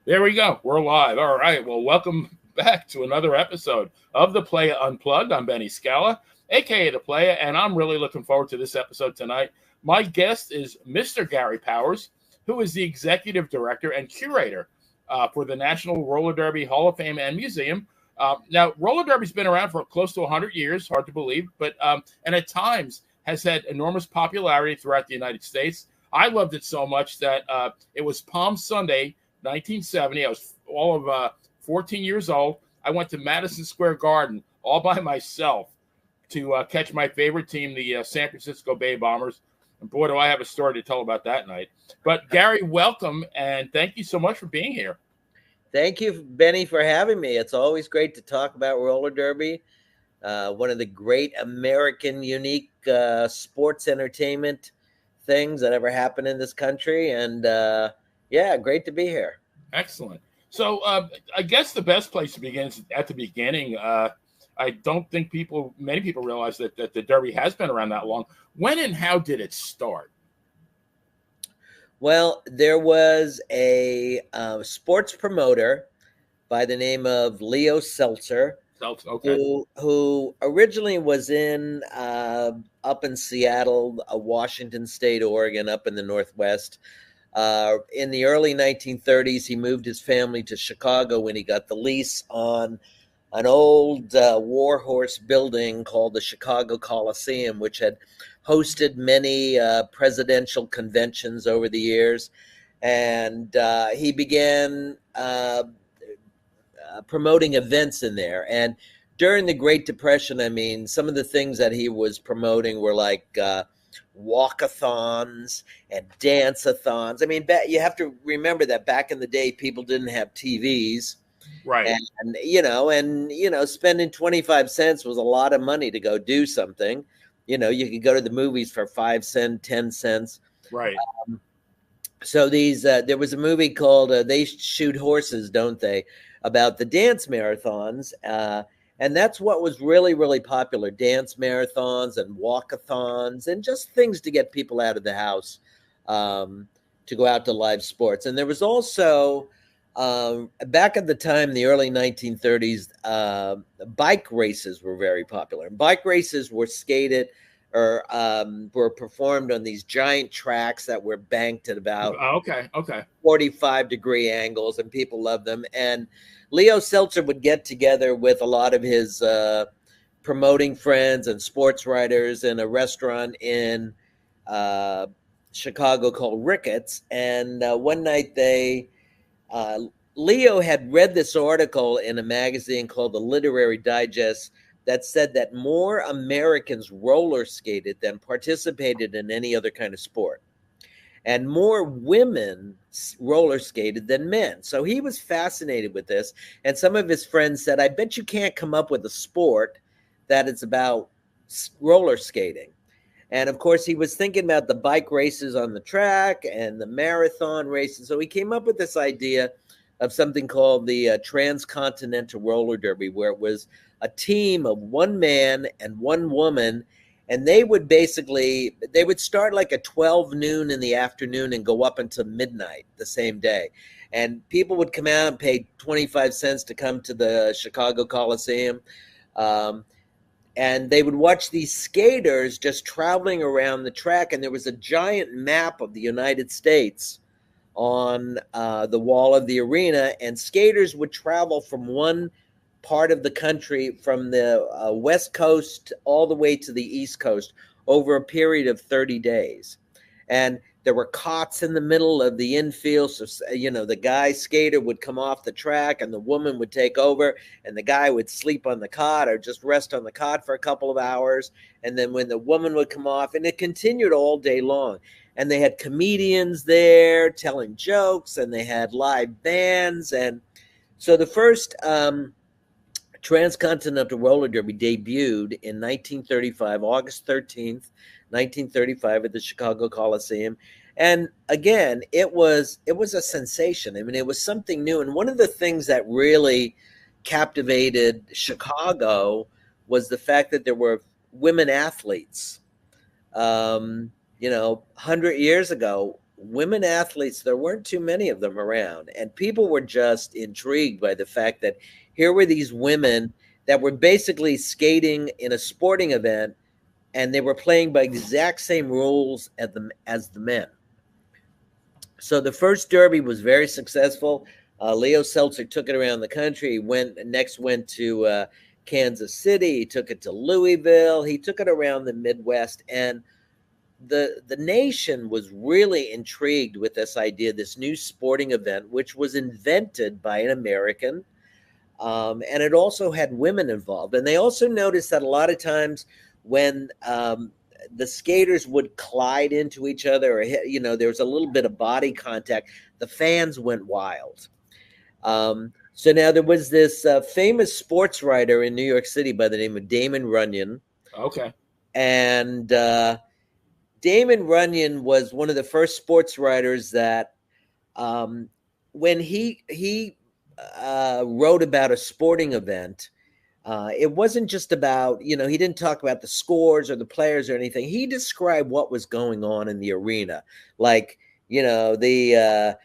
There we go. We're live. All right. Well, welcome back to another episode of the Playa Unplugged. I'm Benny Scala, aka the Playa, and I'm really looking forward to this episode tonight. My guest is Mr. Gary Powers, who is the executive director and curator for the National Roller Derby Hall of Fame and Museum. Now, roller derby's been around for close to 100 years, hard to believe, but and at times has had enormous popularity throughout the United States. I loved it so much that it was Palm Sunday 1970. I was all of 14 years old. I went to Madison Square Garden all by myself to catch my favorite team, the San Francisco Bay Bombers. And boy, do I have a story to tell about that night. But Gary, welcome, and thank you so much for being here. Thank you, Benny, for having me. It's always great to talk about roller derby, one of the great American unique sports entertainment things that ever happened in this country. And yeah, great to be here. Excellent. So I guess the best place to begin is at the beginning. I don't think many people realize that the Derby has been around that long. When and how did it start? Well, there was a sports promoter by the name of Leo Seltzer, Okay. who originally was in up in Seattle, Washington State, Oregon, up in the Northwest. In the early 1930s, he moved his family to Chicago when he got the lease on an old warhorse building called the Chicago Coliseum, which had hosted many presidential conventions over the years. And he began promoting events in there. And during the Great Depression, I mean, some of the things that he was promoting were like walkathons and dance-a-thons. I mean, you have to remember that back in the day, people didn't have TVs. Right. And spending 25 cents was a lot of money to go do something. You could go to the movies for 5 cents, 10 cents. Right. So there was a movie called They Shoot Horses, Don't They? About the dance marathons. And that's what was really, really popular, dance marathons and walkathons and just things to get people out of the house to go out to live sports. And there was also, back at the time, the early 1930s, bike races were very popular. And bike races were skated or were performed on these giant tracks that were banked at about Okay. 45-degree angles, and people loved them. And Leo Seltzer would get together with a lot of his promoting friends and sports writers in a restaurant in Chicago called Ricketts. And one night Leo had read this article in a magazine called the Literary Digest that said that more Americans roller skated than participated in any other kind of sport. And more women roller skated than men. So he was fascinated with this. And some of his friends said, I bet you can't come up with a sport that is about roller skating. And of course, he was thinking about the bike races on the track and the marathon races. So he came up with this idea of something called the Transcontinental Roller Derby, where it was a team of one man and one woman. And they would start like at 12 noon in the afternoon and go up until midnight the same day. And people would come out and pay 25 cents to come to the Chicago Coliseum. And they would watch these skaters just traveling around the track. And there was a giant map of the United States on the wall of the arena. And skaters would travel from one part of the country, from the West Coast all the way to the East Coast, over a period of 30 days. And there were cots in the middle of the infield. So, the guy skater would come off the track and the woman would take over, and the guy would sleep on the cot or just rest on the cot for a couple of hours. And then when the woman would come off, and it continued all day long. And they had comedians there telling jokes, and they had live bands. And so the first Transcontinental Roller Derby debuted in 1935, August 13th, 1935, at the Chicago Coliseum. And again, it was a sensation. I mean, it was something new. And one of the things that really captivated Chicago was the fact that there were women athletes. 100 years ago, women athletes, there weren't too many of them around. And people were just intrigued by the fact that here were these women that were basically skating in a sporting event, and they were playing by exact same rules as the men. So the first derby was very successful. Leo Seltzer took it around the country. He went to Kansas City. He took it to Louisville. He took it around the Midwest, and the nation was really intrigued with this idea, this new sporting event, which was invented by an American, and it also had women involved. And they also noticed that a lot of times when the skaters would collide into each other, or there was a little bit of body contact, the fans went wild. So now there was this famous sports writer in New York City by the name of Damon Runyon. Okay. And Damon Runyon was one of the first sports writers that, when he wrote about a sporting event, it wasn't just about, he didn't talk about the scores or the players or anything. He described what was going on in the arena, like, the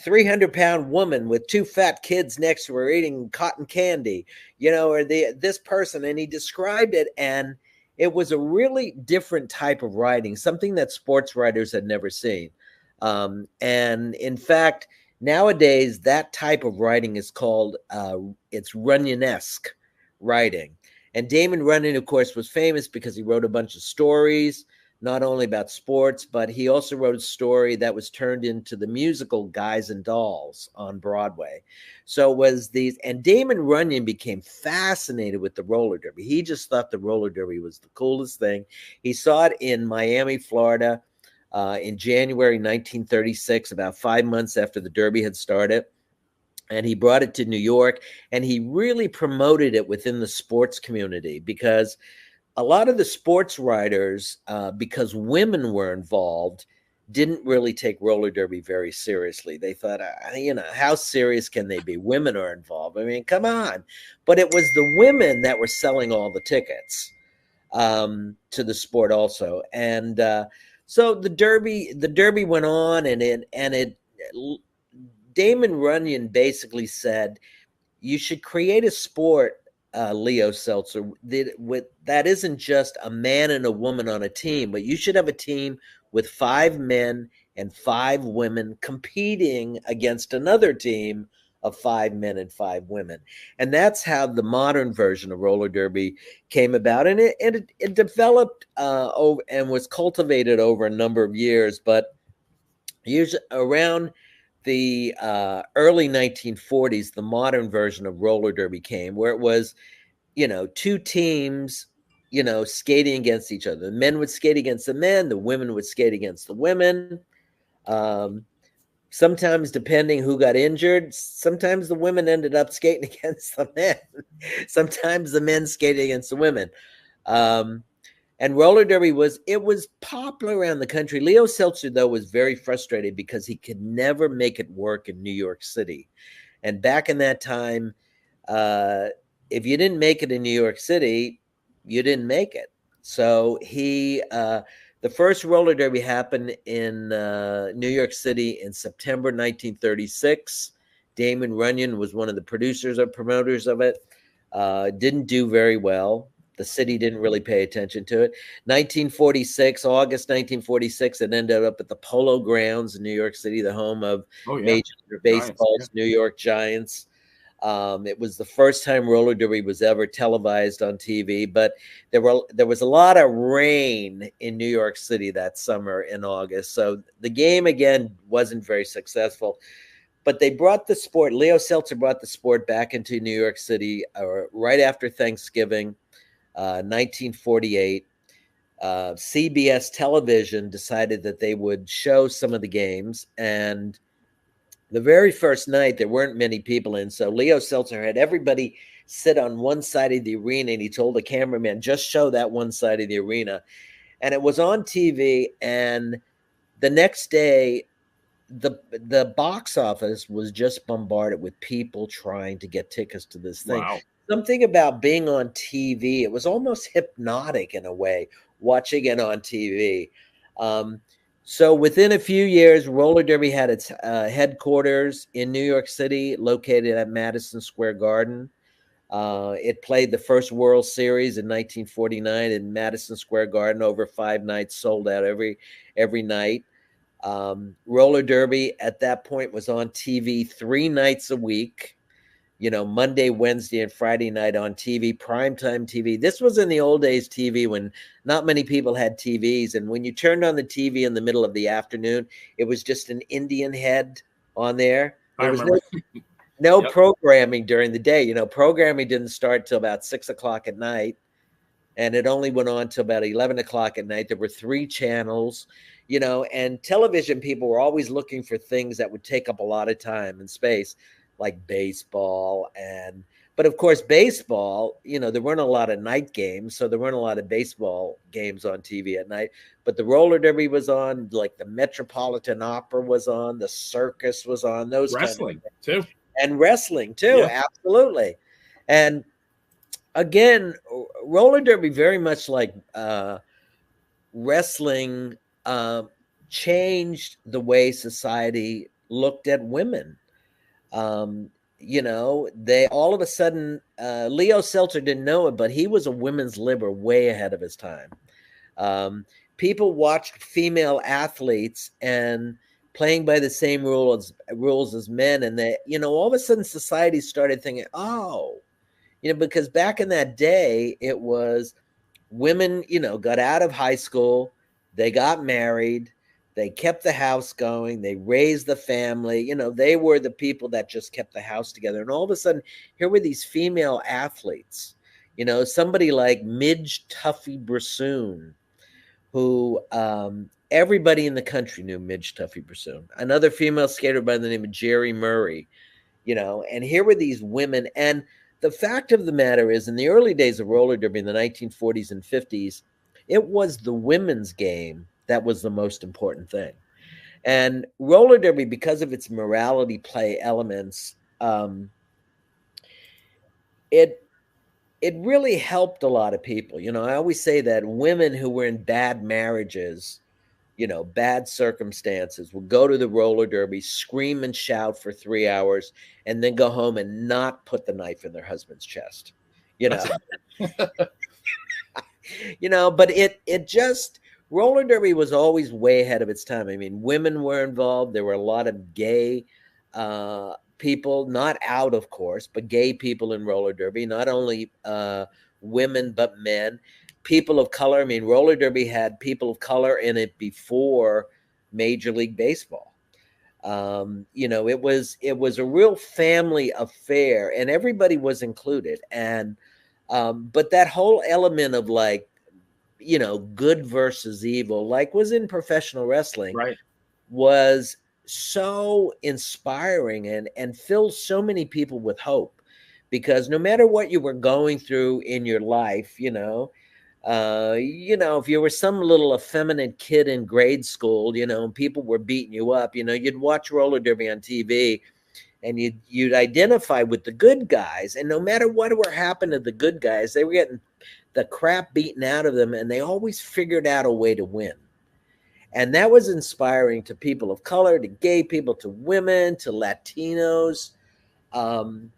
300-pound woman with two fat kids next to her eating cotton candy, or this person. And he described it, and it was a really different type of writing, something that sports writers had never seen. And in fact, nowadays, that type of writing is called, it's Runyonesque writing. And Damon Runyon, of course, was famous because he wrote a bunch of stories, not only about sports, but he also wrote a story that was turned into the musical Guys and Dolls on Broadway. So it was these, and Damon Runyon became fascinated with the roller derby. He just thought the roller derby was the coolest thing. He saw it in Miami, Florida, in January 1936, about 5 months after the derby had started. And he brought it to New York, and he really promoted it within the sports community, because a lot of the sports writers, because women were involved, didn't really take roller derby very seriously. They thought, how serious can they be? Women are involved. I mean, come on. But it was the women that were selling all the tickets to the sport also. And so the derby went on, and Damon Runyon basically said, you should create a sport, Leo Seltzer, that isn't just a man and a woman on a team, but you should have a team with 5 men and 5 women competing against another team of 5 men and 5 women. And that's how the modern version of roller derby came about. And it developed over and was cultivated over a number of years, but usually around the early 1940s, the modern version of roller derby came, where it was, 2 teams, skating against each other. The men would skate against the men, the women would skate against the women. Sometimes, depending who got injured, sometimes the women ended up skating against the men. Sometimes the men skated against the women. And roller derby was popular around the country. Leo Seltzer, though, was very frustrated because he could never make it work in New York City. And back in that time, if you didn't make it in New York City, you didn't make it. So the first roller derby happened in New York City in September 1936. Damon Runyon was one of the producers or promoters of it. Didn't do very well. The city didn't really pay attention to it. August 1946, it ended up at the Polo Grounds in New York City, the home of Major League Baseball's New York Giants. It was the first time roller derby was ever televised on TV, but there was a lot of rain in New York City that summer in August. So the game, again, wasn't very successful. But they brought the sport, Leo Seltzer brought the sport back into New York City right after Thanksgiving, 1948. CBS television decided that they would show some of the games, and the very first night there weren't many people in, so Leo Seltzer had everybody sit on one side of the arena, and he told the cameraman, just show that one side of the arena. And it was on TV, and the next day the box office was just bombarded with people trying to get tickets to this thing. Wow. Something about being on TV, it was almost hypnotic in a way, watching it on TV. So within a few years, roller derby had its headquarters in New York City, located at Madison Square Garden. It played the first World Series in 1949 in Madison Square Garden. Over 5 nights, sold out every night. Roller derby at that point was on TV 3 nights a week. Monday, Wednesday, and Friday night on TV, primetime TV. This was in the old days TV when not many people had TVs. And when you turned on the TV in the middle of the afternoon, it was just an Indian head on there. I There was remember. no Yep. programming during the day. Programming didn't start till about 6 o'clock at night. And it only went on till about 11 o'clock at night. There were 3 channels, and television people were always looking for things that would take up a lot of time and space, like baseball. But of course, baseball, there weren't a lot of night games. So there weren't a lot of baseball games on TV at night. But the roller derby was on, like the Metropolitan Opera was on, the circus was on, those kind of Wrestling things. too. And wrestling too, Yeah. absolutely. And again, roller derby, very much like wrestling, changed the way society looked at women. They all of a sudden, Leo Seltzer didn't know it, but he was a women's libber way ahead of his time. People watched female athletes and playing by the same rules as men, and all of a sudden society started thinking, oh, because back in that day, it was women, got out of high school, they got married, they kept the house going, they raised the family, they were the people that just kept the house together. And all of a sudden, here were these female athletes, somebody like Midge Tuffy Brassoon, who everybody in the country knew Midge Tuffy Brassoon, another female skater by the name of Jerry Murray, and here were these women. And the fact of the matter is, in the early days of roller derby in the 1940s and 50s, it was the women's game that was the most important thing. And roller derby, because of its morality play elements, it really helped a lot of people. I always say that women who were in bad marriages, bad circumstances, will go to the roller derby, scream and shout for 3 hours, and then go home and not put the knife in their husband's chest. That's But it just, roller derby was always way ahead of its time. I mean, women were involved. There were a lot of gay people, not out, of course, but gay people in roller derby, not only women, but men. People of color. I mean, roller derby had people of color in it before Major League Baseball. It was a real family affair, and everybody was included. And but that whole element of, like, good versus evil, like was in professional wrestling, right. was so inspiring and filled so many people with hope, because no matter what you were going through in your life, if you were some little effeminate kid in grade school, and people were beating you up, you'd watch roller derby on TV, and you'd identify with the good guys. And no matter what were happening to the good guys, they were getting the crap beaten out of them, and they always figured out a way to win. And that was inspiring to people of color, to gay people, to women, to Latinos. So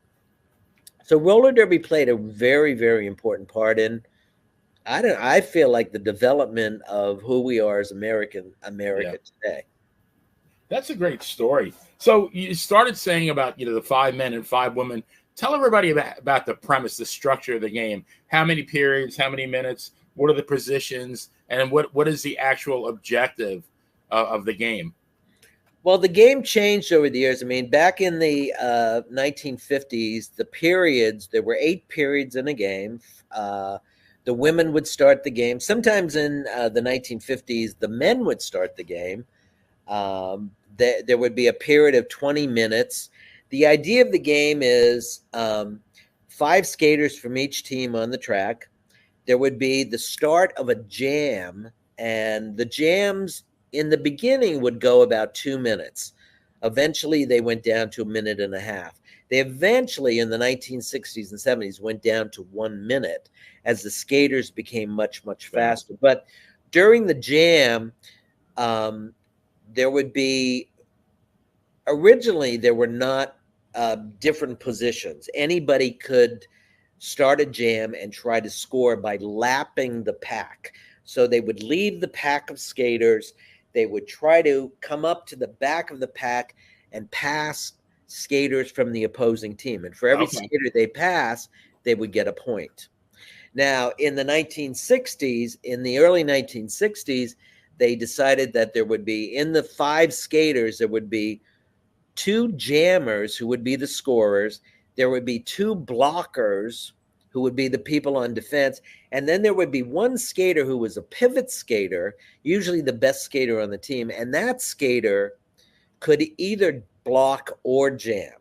roller derby played a very, very important part in, I feel like, the development of who we are as America Yeah. today. That's a great story. So you started saying about the 5 men and 5 women. Tell everybody about the premise, the structure of the game. How many periods? How many minutes? What are the positions? And what is the actual objective of the game? Well, the game changed over the years. I mean, back in the 1950s, the periods, there were 8 periods in a game. The women would start the game. Sometimes in the 1950s, the men would start the game. There would be a period of 20 minutes. The idea of the game is 5 skaters from each team on the track. There would be the start of a jam, and the jams in the beginning would go about 2 minutes. Eventually, they went down to a minute and a half. They eventually, in the 1960s and 70s, went down to 1 minute as the skaters became much, much faster. But during the jam, There would be originally there were not different positions. Anybody could start a jam and try to score by lapping the pack. So they would leave the pack of skaters. They would try to come up to the back of the pack and pass skaters from the opposing team. And for every Okay. skater they pass, they would get a point. Now, in the 1960s, in the early 1960s, they decided that there would be, in the 5 skaters, there would be 2 jammers who would be the scorers. There would be 2 blockers who would be the people on defense. And then there would be 1 skater who was a pivot skater, usually the best skater on the team. And that skater could either block or jam.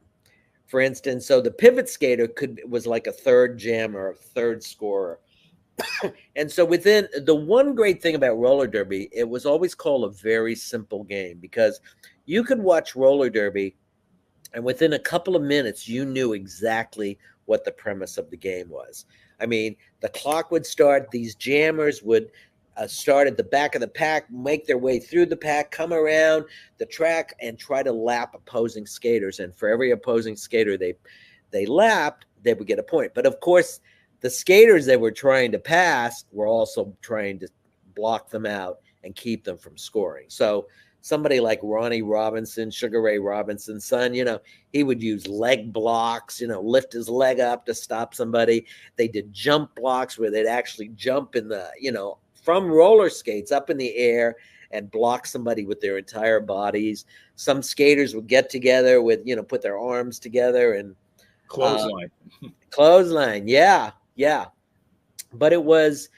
For instance, so the pivot skater was like a third jammer, a third scorer. And so within the one great thing about roller derby, it was always called a very simple game because you could watch roller derby and within a couple of minutes, you knew exactly what the premise of the game was. I mean, the clock would start, these jammers would start at the back of the pack, make their way through the pack, come around the track, and try to lap opposing skaters. And for every opposing skater they lapped, they would get a point. But of course, the skaters they were trying to pass were also trying to block them out and keep them from scoring. So somebody like Ronnie Robinson, Sugar Ray Robinson's son, he would use leg blocks, lift his leg up to stop somebody. They did jump blocks where they'd actually jump in the, from roller skates up in the air and block somebody with their entire bodies. Some skaters would get together with, put their arms together and Clothesline. Clothesline. Yeah. Yeah. But it was,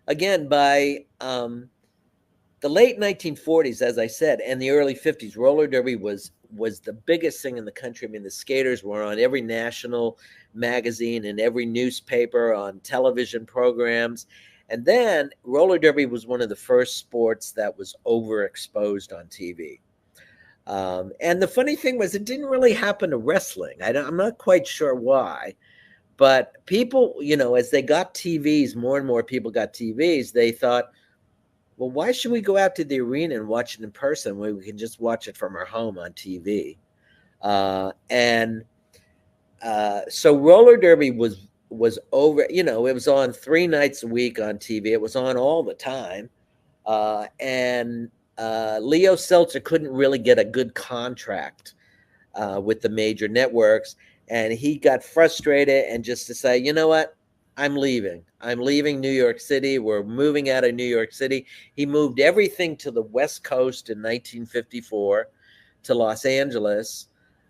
again, by the late 1940s, as I said, and the early 50s, roller derby was the biggest thing in the country. I mean, the skaters were on every national magazine and every newspaper, on television programs. And then roller derby was one of the first sports that was overexposed on TV. And the funny thing was, it didn't really happen to wrestling. I'm not quite sure why. But people, as they got TVs, more and more people got TVs, they thought, well, why should we go out to the arena and watch it in person when we can just watch it from our home on TV? So roller derby was over. It was on 3 nights a week on TV. It was on all the time. And Leo Seltzer couldn't really get a good contract with the major networks. And he got frustrated and just decided, you know what? I'm leaving. I'm leaving New York City. We're moving out of New York City. He moved everything to the West Coast in 1954 to Los Angeles.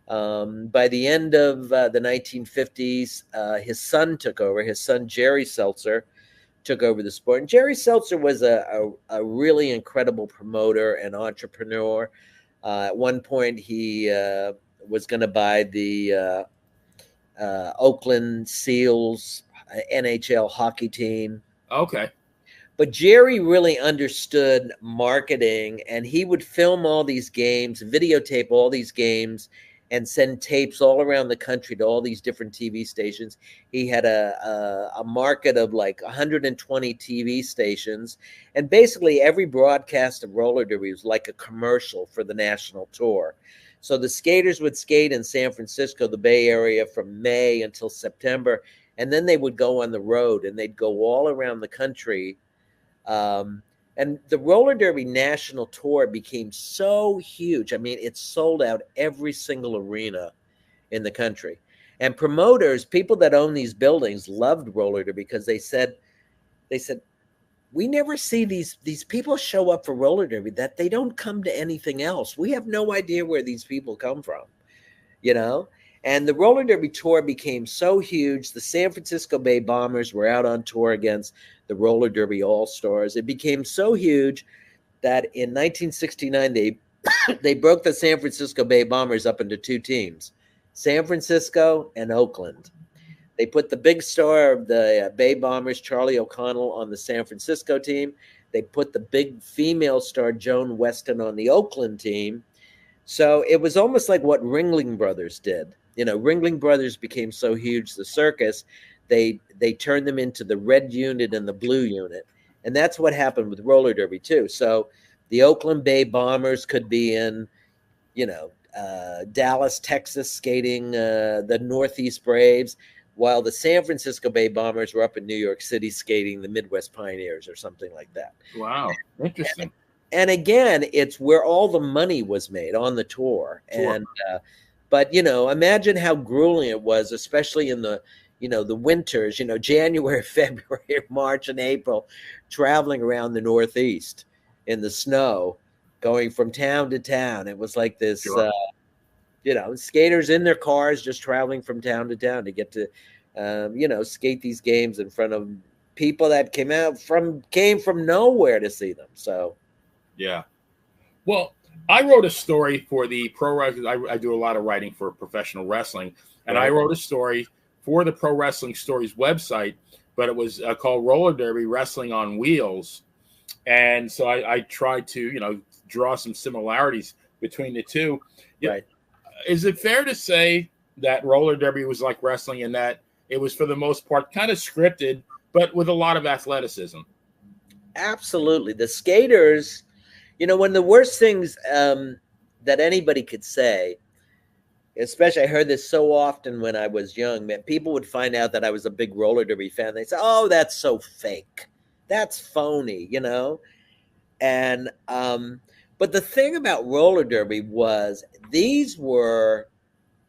By the end of the 1950s, his son took over. His son, Jerry Seltzer, took over the sport. And Jerry Seltzer was a really incredible promoter and entrepreneur. At one point, he was going to buy the Oakland Seals NHL hockey team. Okay. But Jerry really understood marketing, and he would film all these games, videotape all these games, and send tapes all around the country to all these different TV stations. He had a market of like 120 TV stations, and basically every broadcast of roller derby was like a commercial for the national tour. So the skaters would skate in San Francisco, the Bay Area, from May until September, and then they would go on the road and they'd go all around the country. And the roller derby national tour became so huge. I mean, it sold out every single arena in the country. And promoters, people that own these buildings, loved roller derby because they said, we never see these people show up for roller derby that they don't come to anything else. We have no idea where these people come from, And the roller derby tour became so huge. The San Francisco Bay Bombers were out on tour against the roller derby all-stars. It became so huge that in 1969 they broke the San Francisco Bay Bombers up into 2 teams, San Francisco and Oakland. They put the big star of the Bay Bombers, Charlie O'Connell, on the San Francisco team. They put the big female star, Joan Weston, on the Oakland team. So it was almost like what Ringling Brothers did. Ringling Brothers became so huge, the circus, they turned them into the red unit and the blue unit. And that's what happened with roller derby too. So The Oakland Bay Bombers could be in, Dallas, Texas, skating the Northeast Braves, while the San Francisco Bay Bombers were up in New York City skating the Midwest Pioneers or something like that. Wow, interesting. And again, it's where all the money was made on the tour. Sure. And but imagine how grueling it was, especially in the winters, January, February, March, and April, traveling around the Northeast in the snow, going from town to town. It was like this, Sure. Skaters in their cars just traveling from town to town to get to, skate these games in front of people that came from nowhere to see them. So, yeah. Well, I wrote a story for the Pro Wrestling. I do a lot of writing for professional wrestling, and right. I wrote a story for the Pro Wrestling Stories website, but it was called Roller Derby Wrestling on Wheels. And so I tried to, draw some similarities between the two. Right. Is it fair to say that roller derby was like wrestling in that it was, for the most part, kind of scripted, but with a lot of athleticism? Absolutely. The skaters, one of the worst things that anybody could say, especially I heard this so often when I was young, man, people would find out that I was a big roller derby fan. They say, "Oh, that's so fake. That's phony," And but the thing about roller derby was these were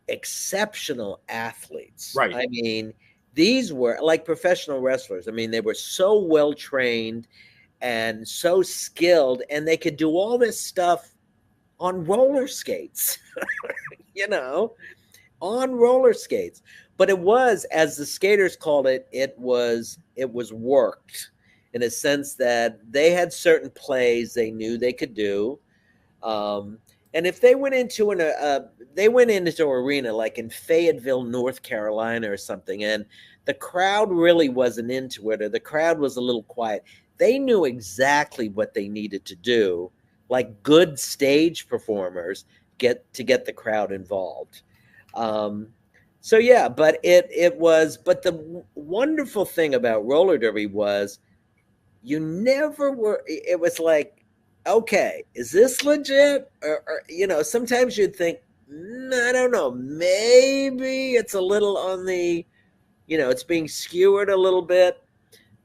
exceptional athletes. Right. I mean, these were like professional wrestlers. I mean, they were so well trained and so skilled, and they could do all this stuff on roller skates, on roller skates. But it was, as the skaters called it, it was worked, in a sense that they had certain plays they knew they could do. And if they went into an arena like in Fayetteville, North Carolina or something, and the crowd really wasn't into it, or the crowd was a little quiet, they knew exactly what they needed to do, like good stage performers, get the crowd involved. So yeah, but but the wonderful thing about roller derby was you never were, it was like, okay, is this legit? Or sometimes you'd think, I don't know, maybe it's a little on the, it's being skewered a little bit,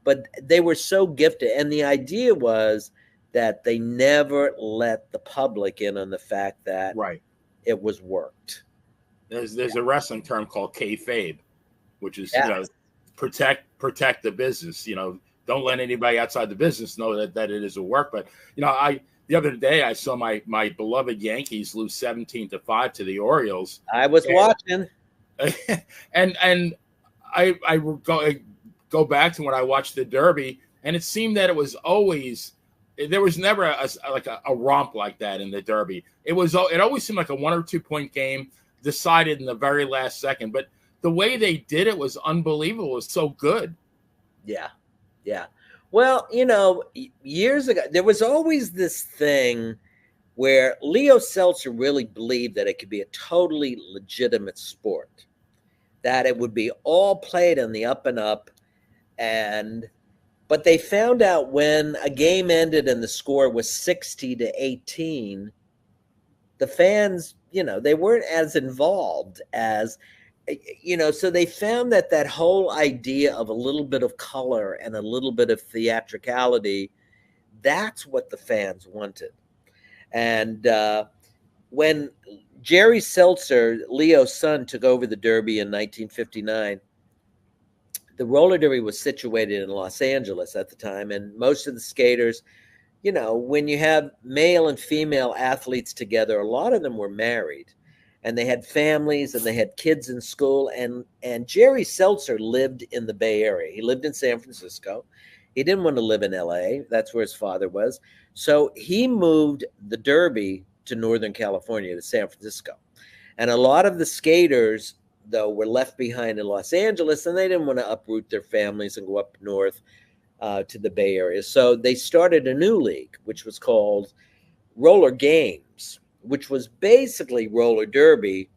but they were so gifted. And the idea was that they never let the public in on the fact that right. It was worked. There's a wrestling term called kayfabe, which is, Yes. protect the business. Don't let anybody outside the business know that it is a work. But the other day I saw my beloved Yankees lose 17-5 to the Orioles. I was watching, and I go back to when I watched the Derby, and it seemed that it was always, there was never a romp like that in the Derby. It always seemed like a 1 or 2 point game decided in the very last second. But the way they did it was unbelievable. It was so good. Yeah. Yeah. Well, years ago, there was always this thing where Leo Seltzer really believed that it could be a totally legitimate sport, that it would be all played on the up and up. But they found out when a game ended and the score was 60-18, the fans, they weren't as involved as, so they found that whole idea of a little bit of color and a little bit of theatricality, that's what the fans wanted. And when Jerry Seltzer, Leo's son, took over the Derby in 1959, the roller derby was situated in Los Angeles at the time, and most of the skaters, when you have male and female athletes together, a lot of them were married. And they had families and they had kids in school. And Jerry Seltzer lived in the Bay Area. He lived in San Francisco. He didn't want to live in LA. That's where his father was. So he moved the Derby to Northern California, to San Francisco. And a lot of the skaters, though, were left behind in Los Angeles, and they didn't want to uproot their families and go up north to the Bay Area. So they started a new league, which was called Roller Games, which was basically roller derby,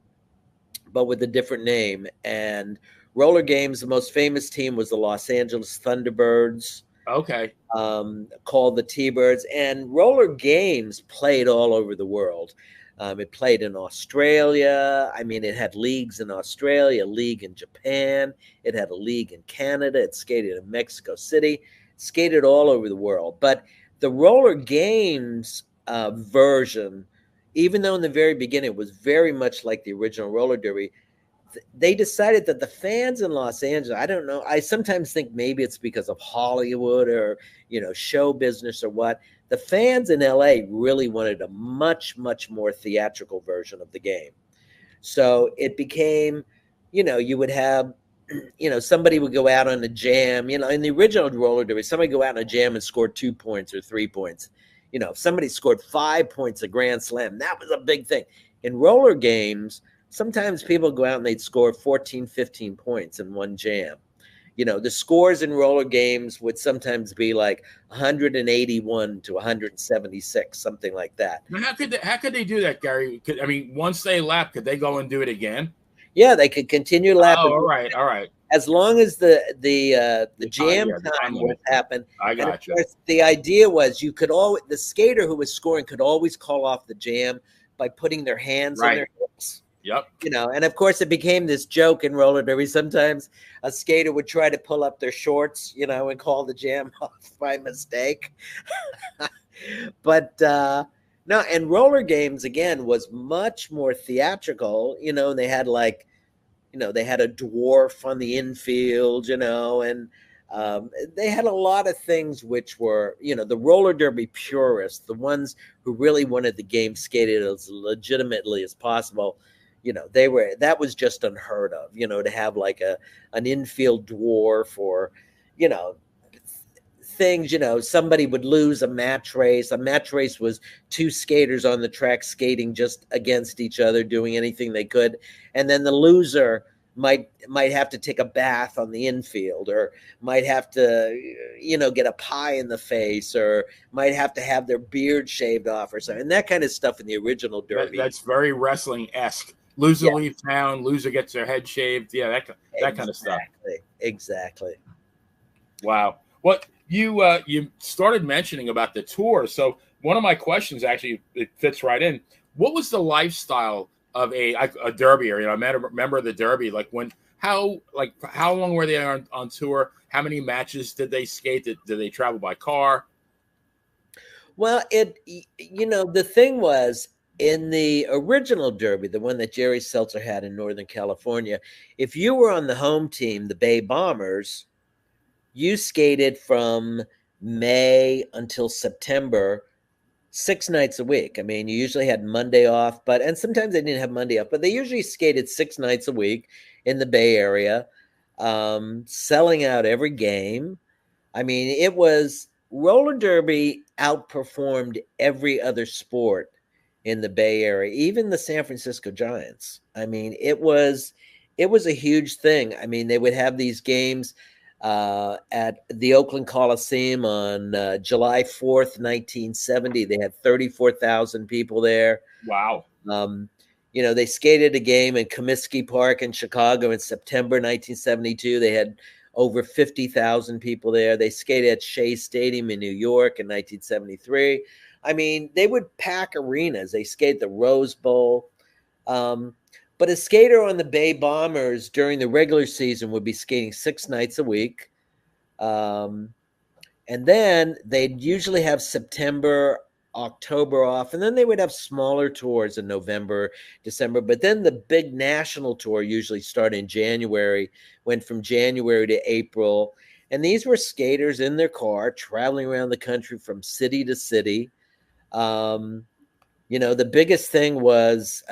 but with a different name. And roller games, the most famous team was the Los Angeles Thunderbirds. Okay. called the T-Birds, and roller games played all over the world. It played in Australia. I mean, it had leagues in Australia, a league in Japan. It had a league in Canada. It skated in Mexico City, skated all over the world. But the roller games version, even though in the very beginning it was very much like the original roller derby, they decided that the fans in Los Angeles, I don't know, I sometimes think maybe it's because of Hollywood or, show business or what. The fans in LA really wanted a much, much more theatrical version of the game. So it became, you would have, somebody would go out on a jam, in the original roller derby, somebody go out on a jam and score 2 points or 3 points. If somebody scored 5 points a grand slam, that was a big thing. In roller games, sometimes people go out and they'd score 14, 15 points in one jam. The scores in roller games would sometimes be like 181 to 176, something like that. Now, how could they do that, Gary? I mean, once they lap, could they go and do it again? Yeah, they could continue Oh, lapping all right, all right. as long as the jam The time time would limit. happen. I And of gotcha. course, the idea was you could always the skater who was scoring could always call off the jam by putting their hands on Right. their hips. Yep. And of course, it became this joke in roller derby. Sometimes a skater would try to pull up their shorts, and call the jam off by mistake. But no, and roller games again was much more theatrical, and they had like they had a dwarf on the infield, and they had a lot of things which were, the roller derby purists, the ones who really wanted the game skated as legitimately as possible. That was just unheard of, to have like an infield dwarf or, you know, things, somebody would lose a match race. A match race was two skaters on the track skating just against each other, doing anything they could. And then the loser might have to take a bath on the infield, or might have to, get a pie in the face, or might have to have their beard shaved off or something. And that kind of stuff in the original derby. That's very wrestling esque. Loser Yeah, leaves town. Loser gets their head shaved. Yeah, that kind of stuff. exactly. Wow. What you started mentioning about the tour. So one of my questions actually it fits right in. What was the lifestyle of a derby? Or I remember the derby. Like how long were they on tour? How many matches did they skate? Did they travel by car? Well, the thing was, in the original Derby, the one that Jerry Seltzer had in Northern California, if you were on the home team, the Bay Bombers, you skated from May until September, 6 nights a week. I mean, you usually had Monday off, and sometimes they didn't have Monday off, but they usually skated 6 nights a week in the Bay Area, selling out every game. I mean, it was roller derby outperformed every other sport in the Bay Area, even the San Francisco Giants. I mean, it was a huge thing. I mean, they would have these games at the Oakland Coliseum on July 4th, 1970. They had 34,000 people there. Wow. Um, they skated a game in Comiskey Park in Chicago in September 1972. They had over 50,000 people there. They skated at Shea Stadium in New York in 1973. I mean, they would pack arenas. They skated the Rose Bowl. But a skater on the Bay Bombers during the regular season would be skating 6 nights a week. And then they'd usually have September, October off, and then they would have smaller tours in November, December. But then the big national tour usually started in January, went from January to April. And these were skaters in their car traveling around the country from city to city. The biggest thing was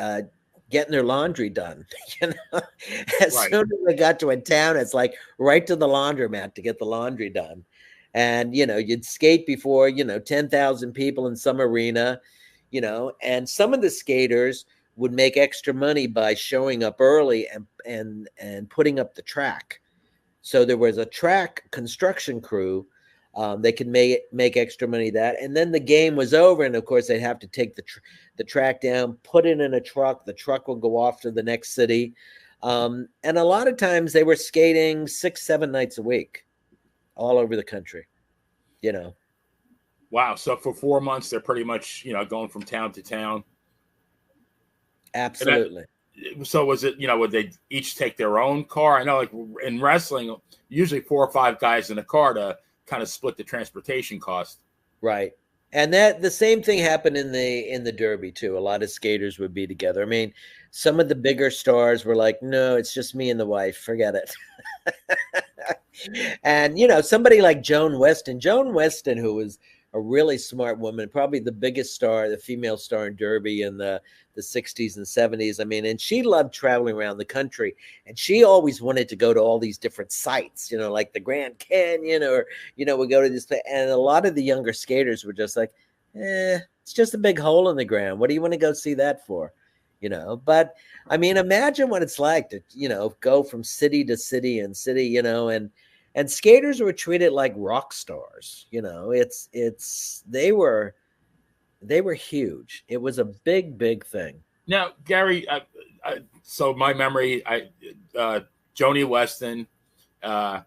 getting their laundry done. As Right. soon as they got to a town, it's like right to the laundromat to get the laundry done. And you'd skate before 10,000 people in some arena, and some of the skaters would make extra money by showing up early and putting up the track. So there was a track construction crew. They could make extra money that, and then the game was over, and of course they'd have to take the track down, put it in a truck. The truck will go off to the next city, and a lot of times they were skating 6, 7 nights a week, all over the country. you know. Wow. So for 4 months, they're pretty much, going from town to town. And that, Absolutely. so was it, would they each take their own car? I know, like in wrestling, usually 4 or 5 guys in a car to kind of split the transportation cost. Right. And that the same thing happened in the Derby too. A lot of skaters would be together. I mean, some of the bigger stars were like, "No, it's just me and the wife. Forget it." And somebody like Joan Weston, who was a really smart woman, probably the biggest star, the female star in Derby in the 60s and 70s. I mean, and she loved traveling around the country, and she always wanted to go to all these different sites, like the Grand Canyon, or we go to this place. And a lot of the younger skaters were just like, it's just a big hole in the ground. What do you want to go see that for? But I mean, imagine what it's like to, go from city to city and city, and skaters were treated like rock stars. They were huge. It was a big, big thing. Now, Gary, so my memory, Joni Weston, uh,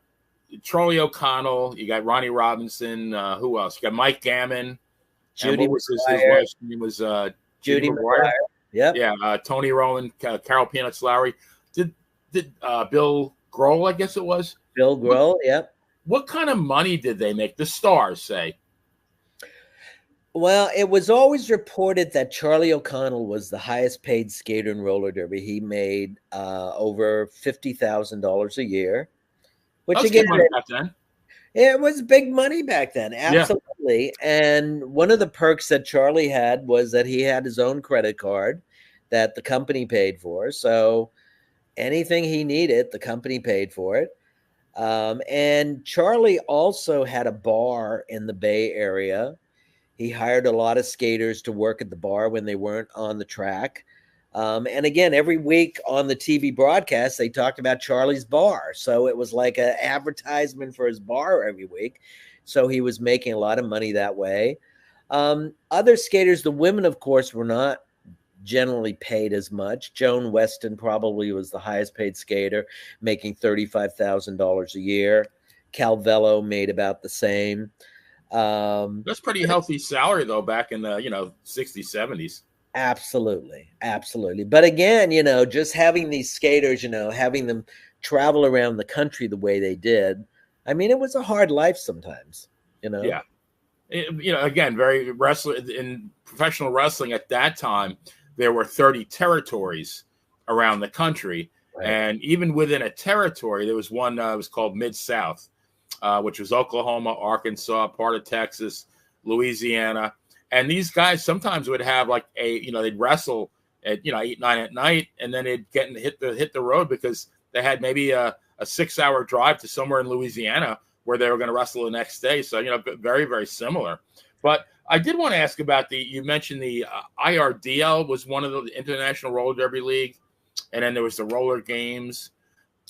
Charlie O'Connell, you got Ronnie Robinson, who else? You got Mike Gammon, and Judy what was his McGuire. wife's name? Was Judy McGuire. Yep. Yeah, Tony Rowan, Carol Peanuts Lowry. Did Bill Grohl, I guess it was? Bill Grohl, yep. What kind of money did they make? The stars say. Well, it was always reported that Charlie O'Connell was the highest paid skater in roller derby. He made over $50,000 a year, which That's again, good money back then. it was big money back then. Absolutely. Yeah. And one of the perks that Charlie had was that he had his own credit card that the company paid for. So anything he needed, the company paid for it. And Charlie also had a bar in the Bay Area. He hired a lot of skaters to work at the bar when they weren't on the track. And again, every week on the TV broadcast, they talked about Charlie's bar. So it was like an advertisement for his bar every week. So he was making a lot of money that way. Other skaters, the women, of course, were not generally paid as much. Joan Weston probably was the highest paid skater, making $35,000 a year. Calvello made about the same. That's pretty healthy salary though back in the 60s, 70s. Absolutely. But again, just having these skaters, having them travel around the country the way they did, I mean, it was a hard life sometimes. Yeah. Again, very wrestling in professional wrestling at that time, there were 30 territories around the country. Right. And even within a territory, there was one was called Mid-South, which was Oklahoma, Arkansas, part of Texas, Louisiana. And these guys sometimes would have like they'd wrestle at 8, 9 at night, and then they'd hit the road because they had maybe a 6-hour drive to somewhere in Louisiana where they were going to wrestle the next day. So very, very similar. But I did want to ask about you mentioned the IRDL was one of the International Roller Derby League, and then there was the Roller Games.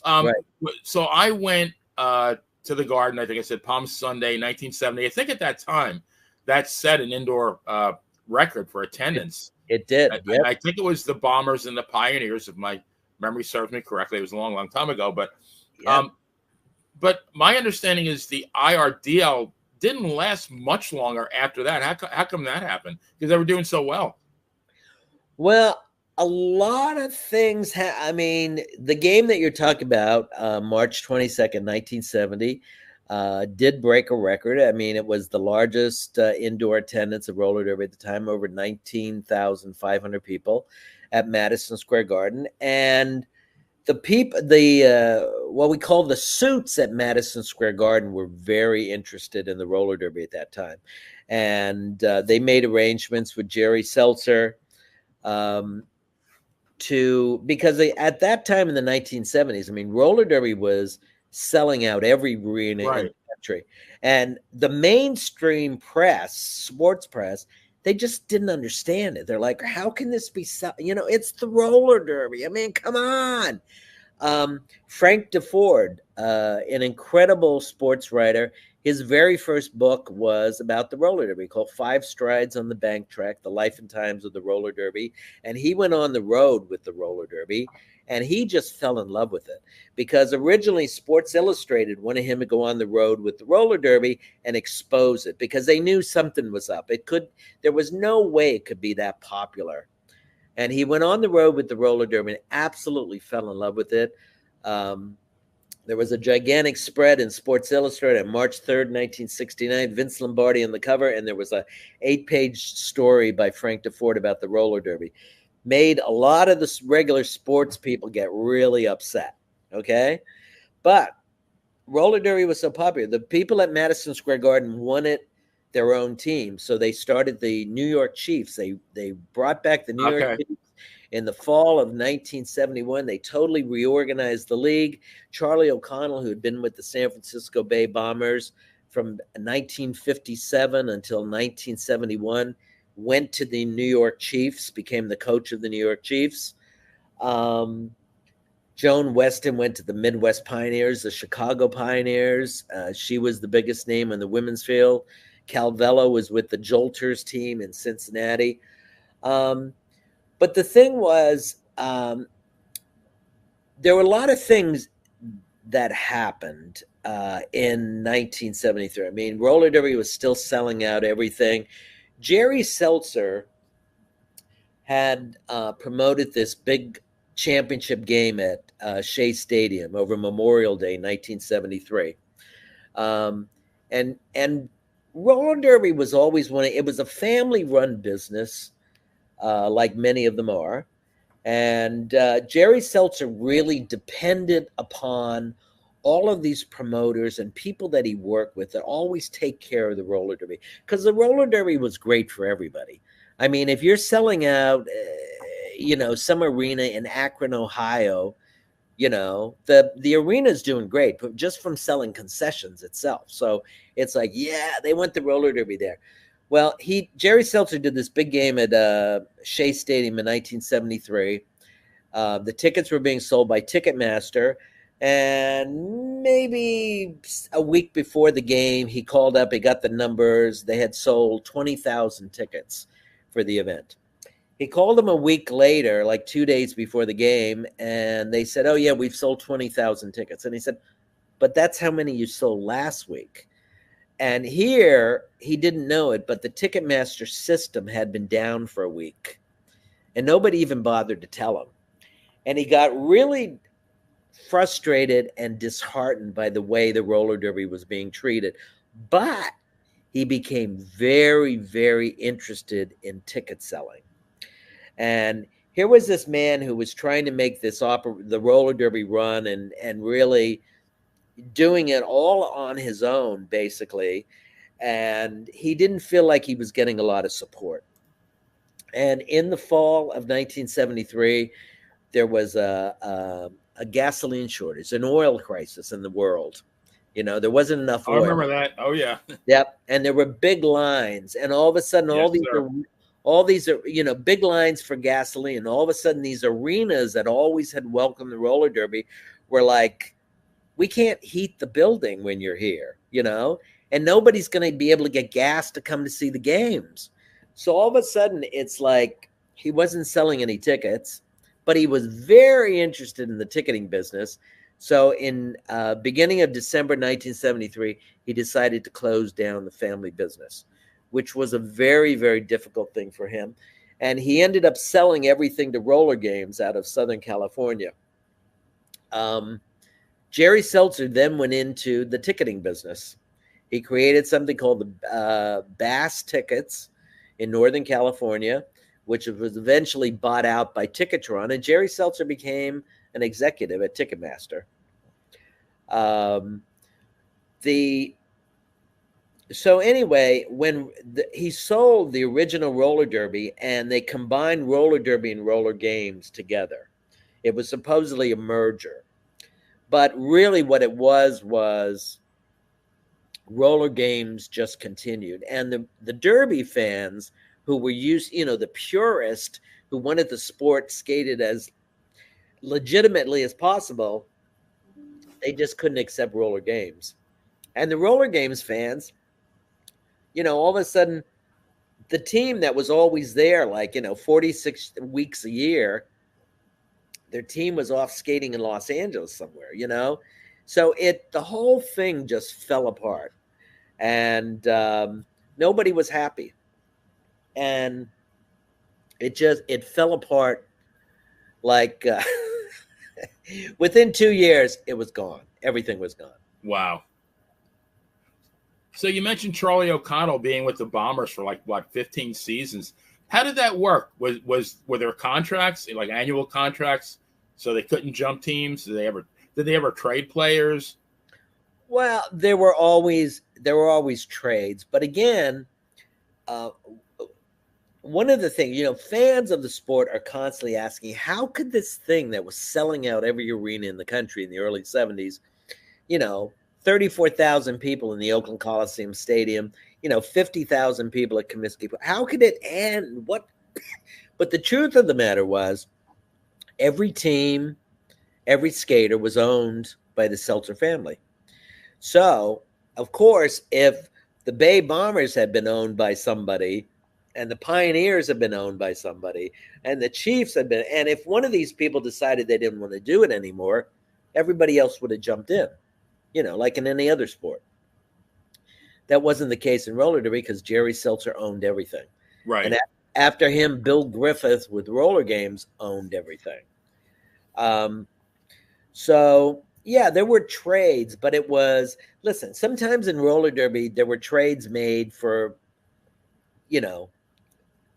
Right. So I went to the Garden. I think I said Palm Sunday, 1970. I think at that time that set an indoor record for attendance. It did. Yep. I think it was the Bombers and the Pioneers, if my memory serves me correctly. It was a long, long time ago. But but my understanding is the IRDL didn't last much longer after that. How come that happened? Because they were doing so well. Well, a lot of things. I mean, the game that you're talking about, March 22nd, 1970, did break a record. I mean, it was the largest indoor attendance of roller derby at the time, over 19,500 people at Madison Square Garden. And what we call the suits at Madison Square Garden were very interested in the roller derby at that time. And they made arrangements with Jerry Seltzer because at that time in the 1970s, I mean, roller derby was selling out every arena in the country. And the mainstream press, sports press, they just didn't understand it. They're like, how can this be? It's the roller derby. I mean, come on. Frank DeFord, an incredible sports writer, His very first book was about the roller derby, called Five Strides on the Bank Track: The Life and Times of the Roller Derby. And he went on the road with the roller derby, and he just fell in love with it, because originally Sports Illustrated wanted him to go on the road with the roller derby and expose it, because they knew something was up. There was no way it could be that popular. And he went on the road with the roller derby and absolutely fell in love with it. Um, there was a gigantic spread in Sports Illustrated on March 3rd, 1969. Vince Lombardi on the cover, and there was a 8-page story by Frank DeFord about the roller derby. Made a lot of the regular sports people get really upset. Okay, but roller derby was so popular, the people at Madison Square Garden wanted their own team, so they started the New York Chiefs. They brought back the New York Okay. Chiefs in the fall of 1971. They totally reorganized the league. Charlie O'Connell, who had been with the San Francisco Bay Bombers from 1957 until 1971, went to the New York Chiefs, became the coach of the New York Chiefs. Joan Weston went to the Midwest Pioneers, the Chicago Pioneers. She was the biggest name in the women's field. Calvello was with the Jolters team in Cincinnati. But the thing was, there were a lot of things that happened in 1973. I mean, roller derby was still selling out everything. Jerry Seltzer had promoted this big championship game at Shea Stadium over Memorial Day, 1973. And roller derby was always it was a family-run business, like many of them are. And Jerry Seltzer really depended upon all of these promoters and people that he worked with that always take care of the roller derby, because the roller derby was great for everybody. I mean, if you're selling out, some arena in Akron, Ohio, the arena is doing great, but just from selling concessions itself. So it's like, yeah, they want the roller derby there. Well, Jerry Seltzer did this big game at Shea Stadium in 1973. The tickets were being sold by Ticketmaster, and maybe a week before the game, he called up. He got the numbers. They had sold 20,000 tickets for the event. He called them a week later, like 2 days before the game, and they said, "Oh yeah, we've sold 20,000 tickets." And he said, "But that's how many you sold last week." And here, he didn't know it, but the Ticketmaster system had been down for a week, and nobody even bothered to tell him. And he got really frustrated and disheartened by the way the roller derby was being treated. But he became very, very interested in ticket selling. And here was this man who was trying to make the roller derby run, and really doing it all on his own, basically. And he didn't feel like he was getting a lot of support. And in the fall of 1973, there was a gasoline shortage, an oil crisis in the world. There wasn't enough I oil. remember that. Oh yeah. Yep, and there were big lines, and all of a sudden, Yes, sir. all these are big lines for gasoline. All of a sudden, these arenas that always had welcomed the roller derby were like, we can't heat the building when you're here, and nobody's going to be able to get gas to come to see the games. So all of a sudden, it's like he wasn't selling any tickets, but he was very interested in the ticketing business. So in beginning of December 1973, he decided to close down the family business, which was a very, very difficult thing for him. And he ended up selling everything to roller games out of Southern California. Jerry Seltzer then went into the ticketing business. He created something called the Bass Tickets in Northern California, which was eventually bought out by Ticketron, and Jerry Seltzer became an executive at Ticketmaster. So anyway, when he sold the original roller derby, and they combined roller derby and roller games together, it was supposedly a merger. But really what it was roller games just continued. And the derby fans who were the purist who wanted the sport skated as legitimately as possible, they just couldn't accept roller games. And the roller games fans, all of a sudden, the team that was always there, like, 46 weeks a year, their team was off skating in Los Angeles somewhere. So the whole thing just fell apart, and nobody was happy, and it fell apart like within 2 years, it was gone. Everything was gone. Wow. So you mentioned Charlie O'Connell being with the Bombers for like what 15 seasons. How did that work? Were there contracts, like annual contracts, so they couldn't jump teams? Did they ever trade players? Well, there were always trades, but again, uh, one of the things, fans of the sport are constantly asking, how could this thing that was selling out every arena in the country in the early 70s, you know, 34,000 people in the Oakland Coliseum Stadium, 50,000 people at Comiskey, how could it end? What? But the truth of the matter was, every team, every skater was owned by the Seltzer family. So, of course, if the Bay Bombers had been owned by somebody, and the Pioneers had been owned by somebody, and the Chiefs had been, and if one of these people decided they didn't want to do it anymore, everybody else would have jumped in, like in any other sport. That wasn't the case in roller derby because Jerry Seltzer owned everything. Right. And after him, Bill Griffith with roller games owned everything. So yeah, there were trades, but listen, sometimes in roller derby, there were trades made for,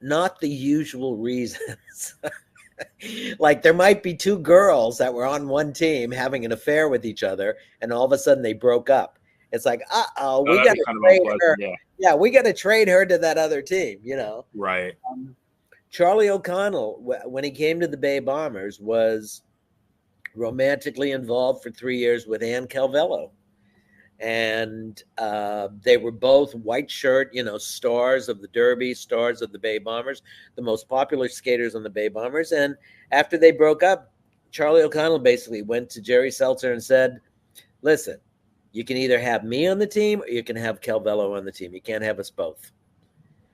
not the usual reasons. Like there might be two girls that were on one team having an affair with each other, and all of a sudden they broke up. It's like, we got to trade her. Yeah, we got to trade her to that other team, Right. Charlie O'Connell, when he came to the Bay Bombers, was romantically involved for 3 years with Ann Calvello. And they were both white shirt, stars of the Derby, stars of the Bay Bombers, the most popular skaters on the Bay Bombers. And after they broke up, Charlie O'Connell basically went to Jerry Seltzer and said, listen, you can either have me on the team or you can have Calvello on the team. You can't have us both.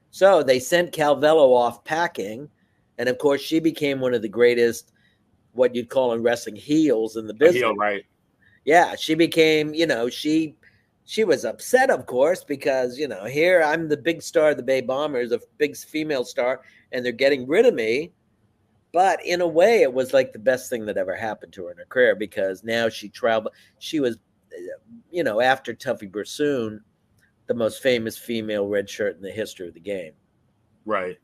So they sent Calvello off packing. And of course, she became one of the greatest, what you'd call in wrestling, heels in the business. A heel, right. Yeah, she became, she was upset, of course, because, here I'm the big star of the Bay Bombers, a big female star, and they're getting rid of me. But in a way, it was like the best thing that ever happened to her in her career, because now she traveled. She was, after Tuffy Bursoon, the most famous female red shirt in the history of the game. Right.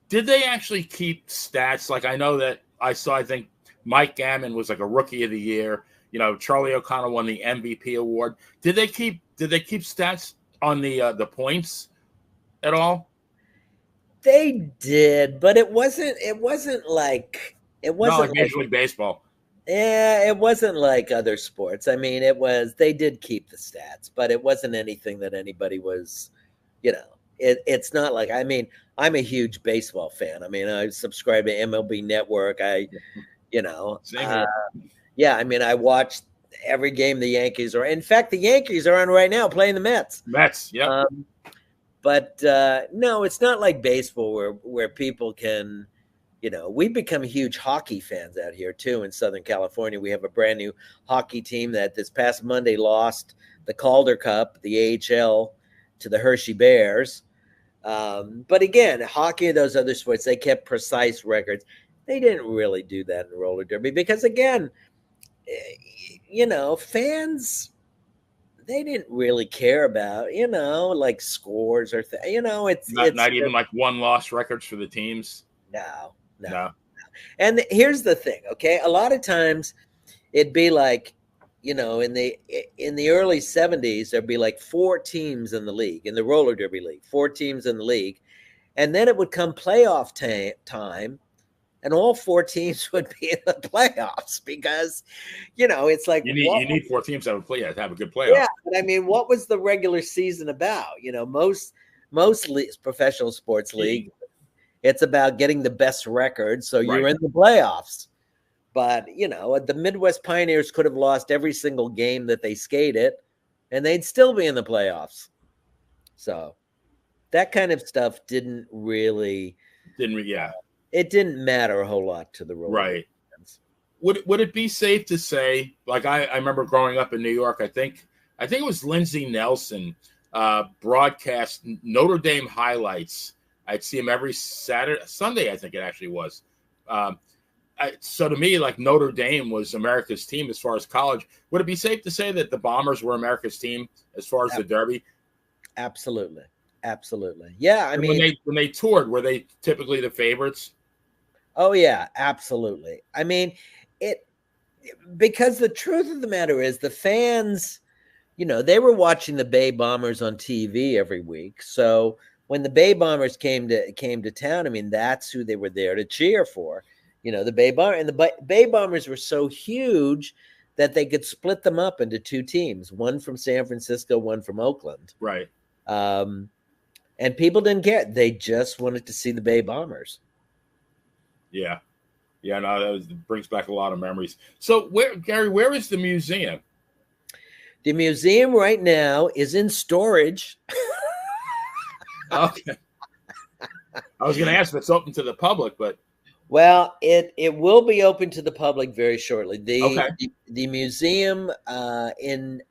Did they actually keep stats? Like I know that I think Mike Gammon was like a rookie of the year. Charlie O'Connell won the MVP award. Did they keep stats on the points at all? They did, but it wasn't like Major League Baseball. Yeah, it wasn't like other sports. I mean, they did keep the stats, but it wasn't anything that anybody was, it's not like, I mean, I'm a huge baseball fan. I mean, I subscribe to MLB Network. Yeah, I mean, I watched every game the Yankees are. In fact, the Yankees are on right now playing the Mets. Yeah. But no, it's not like baseball where people can, we've become huge hockey fans out here too in Southern California. We have a brand new hockey team that this past Monday lost the Calder Cup, the AHL, to the Hershey Bears. But again, hockey and those other sports, they kept precise records. They didn't really do that in roller derby because, again, fans, they didn't really care about, like scores or it's not even like one-loss records for the teams. No. And here's the thing, okay? A lot of times it'd be like, in the early 70s, there'd be like 4 teams in the league, in the roller derby league, 4 teams in the league. And then it would come playoff time, and all 4 teams would be in the playoffs because, it's like you need 4 teams to have a good playoff. Yeah, but I mean, what was the regular season about? most professional sports league, it's about getting the best record, so you're in the playoffs. But the Midwest Pioneers could have lost every single game that they skated, and they'd still be in the playoffs. So that kind of stuff didn't really, Yeah, it didn't matter a whole lot to the roller derby right. fans. Would it be safe to say, like I remember growing up in New York, I think it was Lindsey Nelson broadcast Notre Dame highlights. I'd see him every Sunday, I think it actually was. Um, so to me, like Notre Dame was America's team as far as college. Would it be safe to say that the Bombers were America's team as far as the Derby? Absolutely, absolutely. Yeah, I And mean, when they toured, were they typically the favorites? oh yeah, absolutely. I mean, it because the truth of the matter is the fans, they were watching the Bay Bombers on TV every week. So when the Bay Bombers came to town, I mean, that's who they were there to cheer for. The Bay Bombers were so huge that they could split them up into two teams, one from San Francisco, one from Oakland. Right. Um, and people didn't care. They just wanted to see the Bay Bombers. Yeah. Yeah, no, that brings back a lot of memories. So, Gary, where is the museum? The museum right now is in storage. Okay. I was going to ask if it's open to the public, but Well, it will be open to the public very shortly. The okay. the museum in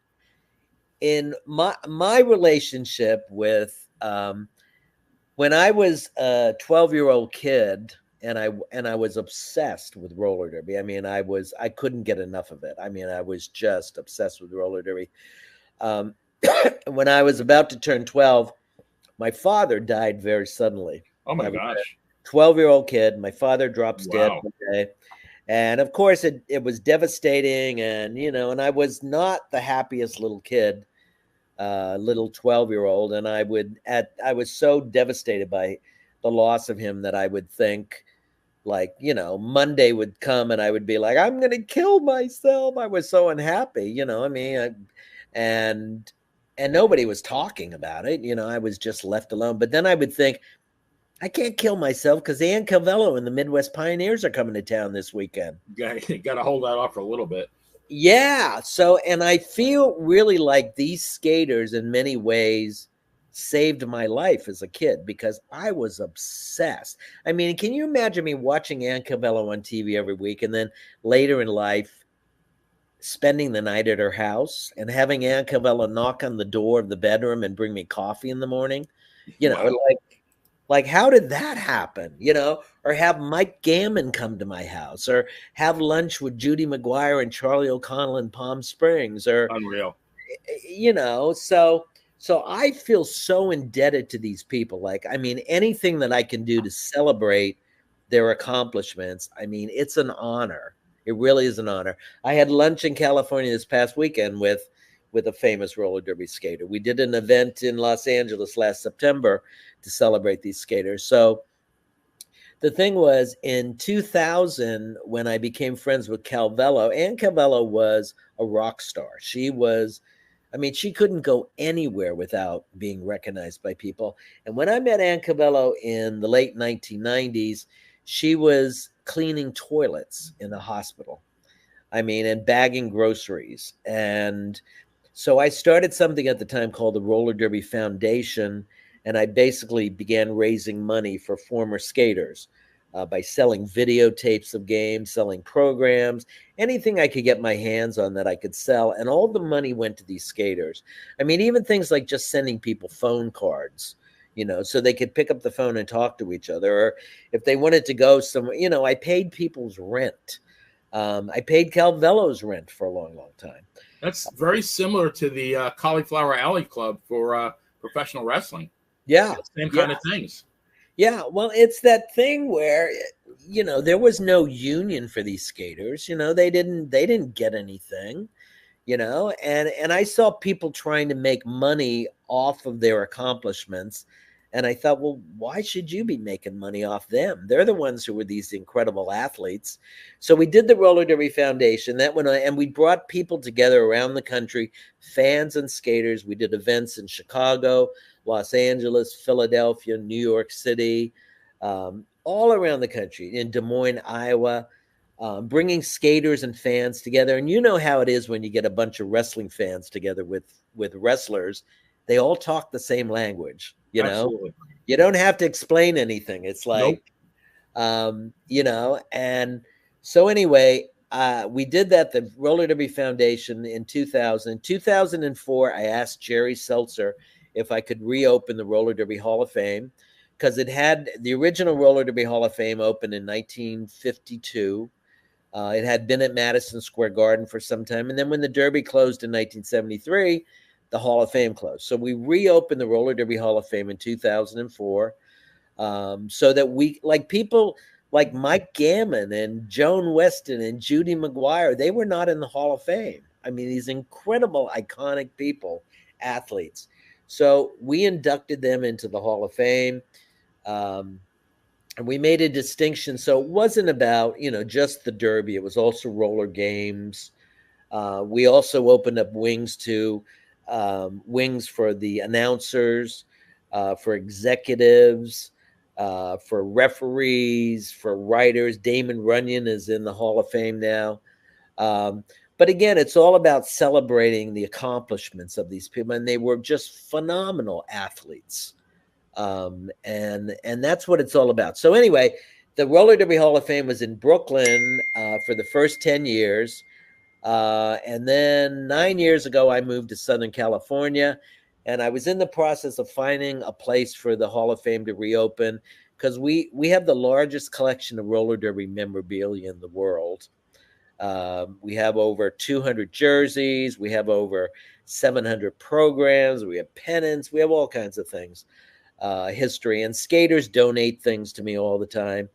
my relationship with when I was a 12-year-old kid and I was obsessed with roller derby. I mean, I couldn't get enough of it. I mean, I was just obsessed with roller derby. Um, when I was about to turn 12, my father died very suddenly. Oh my I was gosh. a 12-year-old kid. My father drops dead Wow. one day. And of course it was devastating, and and I was not the happiest little kid, little 12-year-old, and I was so devastated by the loss of him that I would think, like, Monday would come and I would be like, I'm going to kill myself. I was so unhappy, I mean, and and nobody was talking about it. I was just left alone. But then I would think, I can't kill myself because Ann Calvello and the Midwest Pioneers are coming to town this weekend. Got to hold that off for a little bit. Yeah. So, and I feel really like these skaters in many ways saved my life as a kid because I was obsessed. I mean, can you imagine me watching Ann Calvello on TV every week and then later in life spending the night at her house and having Ann Calvello knock on the door of the bedroom and bring me coffee in the morning? Wow. Like, how did that happen? Or have Mike Gammon come to my house, or have lunch with Judy McGuire and Charlie O'Connell in Palm Springs, or Unreal. So I feel so indebted to these people. Like, I mean, anything that I can do to celebrate their accomplishments, I mean, it's an honor. It really is an honor. I had lunch in California this past weekend with a famous roller derby skater. We did an event in Los Angeles last September to celebrate these skaters. So the thing was, in 2000, when I became friends with Calvello, Ann Calvello was a rock star. I mean, she couldn't go anywhere without being recognized by people. And when I met Ann Calvello in the late 1990s, she was cleaning toilets in a hospital. I mean, and bagging groceries. And so I started something at the time called the Roller Derby Foundation, and I basically began raising money for former skaters by selling videotapes of games, selling programs, anything I could get my hands on that I could sell. And all the money went to these skaters. I mean, even things like just sending people phone cards, so they could pick up the phone and talk to each other. Or if they wanted to go somewhere, I paid people's rent. I paid Calvello's rent for a long, long time. That's very similar to the Cauliflower Alley Club for professional wrestling. Yeah. Same Yeah. kind of things. Yeah. Well, it's that thing where, there was no union for these skaters. They didn't get anything, and I saw people trying to make money off of their accomplishments. And I thought, well, why should you be making money off them? They're the ones who were these incredible athletes. So we did the Roller Derby Foundation. That went on, and we brought people together around the country, fans and skaters. We did events in Chicago, Los Angeles, Philadelphia, New York City, all around the country, in Des Moines, Iowa. bringing skaters and fans together. And you know how it is when you get a bunch of wrestling fans together with wrestlers. They all talk the same language, you know? Absolutely. You don't have to explain anything. It's Nope. like, and so anyway, we did that, the Roller Derby Foundation in 2000. 2004, I asked Jerry Seltzer if I could reopen the Roller Derby Hall of Fame, because it had the original Roller Derby Hall of Fame opened in 1952. It had been at Madison Square Garden for some time. And then when the Derby closed in 1973, the Hall of Fame closed. So we reopened the Roller Derby Hall of Fame in 2004, so that we, like people like Mike Gammon and Joan Weston and Judy McGuire, they were not in the Hall of Fame. I mean, these incredible, iconic people, athletes. So we inducted them into the Hall of Fame. And we made a distinction. So it wasn't about, just the Derby. It was also roller games. We also opened up wings to wings for the announcers, for executives, for referees, for writers. Damon Runyon is in the Hall of Fame now. But again, it's all about celebrating the accomplishments of these people, and they were just phenomenal athletes. And that's what it's all about. So anyway, the Roller Derby Hall of Fame was in Brooklyn for the first 10 years. And then 9 years ago, I moved to Southern California, and I was in the process of finding a place for the Hall of Fame to reopen, because we have the largest collection of roller derby memorabilia in the world. We have over 200 jerseys. We have over 700 programs. We have pennants. We have all kinds of things, history. And skaters donate things to me all the time.